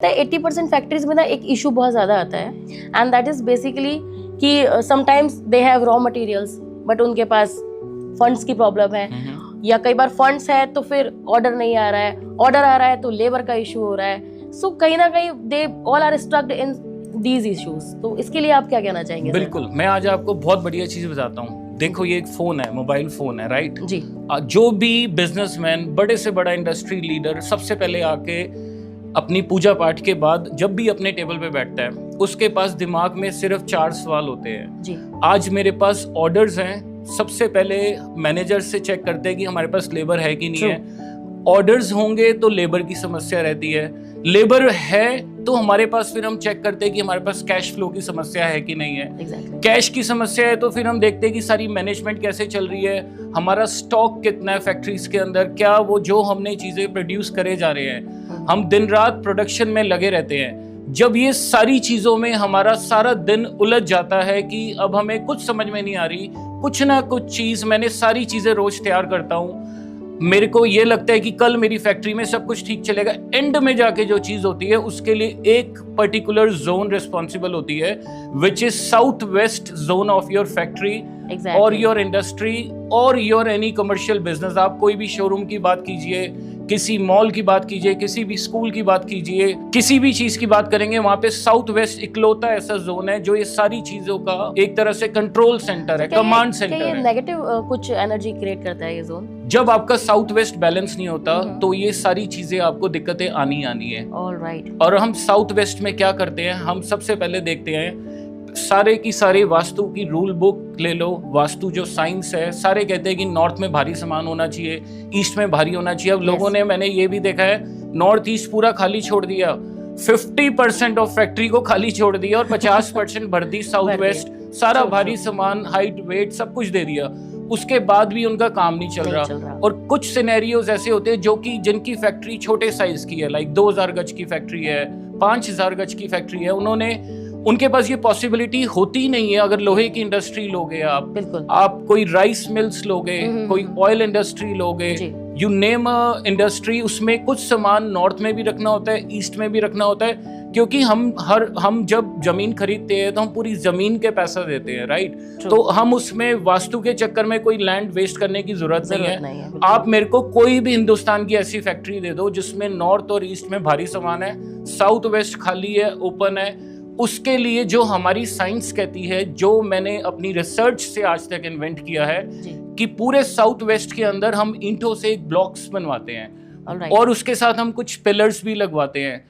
80% factories में ना एक इशू बहुत ज़्यादा आता है एंड दैट इज़ बेसिकली कि sometimes they have raw materials but उनके पास फंड्स की प्रॉब्लम है, या कई बार फंड्स है तो फिर ऑर्डर नहीं आ रहा है, ऑर्डर आ रहा है तो लेबर का इशू हो रहा है। सो कहीं ना कहीं they all are strucked in these issues. तो इसके लिए आप क्या कहना चाहेंगे? बिल्कुल, मैं आज आपको बहुत बढ़िया चीज़ बताता हूँ। देखो, ये एक फ़ोन है, मोबाइल फ़ोन है, राइट जी। जो भी बिजनेसमैन, बड़े से बड़ा इंडस्ट्री लीडर सबसे पहले आके अपनी पूजा पाठ के बाद जब भी अपने टेबल पे बैठता है, उसके पास दिमाग में सिर्फ 4 सवाल होते हैं। जी। आज मेरे पास ऑर्डर्स हैं, सबसे पहले मैनेजर से चेक करते हैं कि हमारे पास लेबर है कि नहीं है। ऑर्डर्स होंगे तो लेबर की समस्या रहती है, लेबर है तो हमारे पास फिर हम चेक करते हैं कि हमारे पास कैश फ्लो की समस्या है कि नहीं है। कैश की समस्या है तो फिर हम देखते हैं कि सारी मैनेजमेंट कैसे चल रही है, हमारा स्टॉक कितना है फैक्ट्रीज के अंदर, क्या वो जो हमने चीजें प्रोड्यूस करे जा रहे हैं, हम दिन रात प्रोडक्शन में लगे रहते हैं। जब ये सारी चीजों में हमारा सारा दिन उलझ जाता है कि अब हमें कुछ समझ में नहीं आ रही, कुछ ना कुछ चीज, मैंने सारी चीजें रोज तैयार करता हूँ, मेरे को ये लगता है कि कल मेरी फैक्ट्री में सब कुछ ठीक चलेगा, एंड में जाके जो चीज होती है उसके लिए एक पर्टिकुलर जोन रिस्पॉन्सिबल होती है, which is south west zone of your factory और योर इंडस्ट्री और योर एनी कमर्शियल बिजनेस। आप कोई भी शोरूम की बात कीजिए, किसी मॉल की बात कीजिए, किसी भी स्कूल की बात कीजिए, किसी भी चीज की बात करेंगे, वहां पे साउथ वेस्ट इकलौता ऐसा जोन है जो ये सारी चीजों का एक तरह से कंट्रोल सेंटर है, कमांड सेंटर है। नेगेटिव कुछ एनर्जी क्रिएट करता है ये जोन? जब आपका साउथ वेस्ट बैलेंस नहीं होता तो ये सारी चीजें आपको दिक्कतें आनी है। ऑलराइट। और हम साउथ वेस्ट में क्या करते हैं, हम सबसे पहले देखते हैं सारे की सारे वास्तु की रूल बुक ले लो, वास्तु जो साइंस है, सारे कहते हैं कि नॉर्थ में भारी सामान होना चाहिए, ईस्ट में भारी होना चाहिए। अब लोगों ने, मैंने ये भी देखा है, नॉर्थ ईस्ट पूरा खाली छोड़ दिया, 50% ऑफ फैक्ट्री को खाली छोड़ दिया और 50% भर दी साउथ वेस्ट, सारा भारी सामान, हाइट, वेट सब कुछ दे दिया, उसके बाद भी उनका काम नहीं चल रहा। और कुछ सिनेरियोज ऐसे होते हैं जो कि जिनकी फैक्ट्री छोटे साइज की है, लाइक 2000 गज की फैक्ट्री है, 5000 गज की फैक्ट्री है, उनके पास ये पॉसिबिलिटी होती नहीं है। अगर लोहे की इंडस्ट्री लोगे आप कोई राइस मिल्स लोगे, कोई ऑयल इंडस्ट्री लोगे, यू नेम अ इंडस्ट्री, उसमें कुछ सामान नॉर्थ में भी रखना होता है, ईस्ट में भी रखना होता है, क्योंकि हम जब जमीन खरीदते हैं तो हम पूरी जमीन के पैसा देते हैं, राइट? तो हम उसमें वास्तु के चक्कर में कोई लैंड वेस्ट करने की जरूरत नहीं है। आप मेरे को कोई भी हिंदुस्तान की ऐसी फैक्ट्री दे दो जिसमें नॉर्थ और ईस्ट में भारी सामान है, साउथ वेस्ट खाली है, ओपन है, उसके लिए जो हमारी साइंस कहती है, जो मैंने अपनी रिसर्च से आज तक इन्वेंट किया है, कि पूरे साउथ वेस्ट के अंदर हम ईंटों से एक ब्लॉक्स बनवाते हैं और उसके साथ हम कुछ पिलर्स भी लगवाते हैं।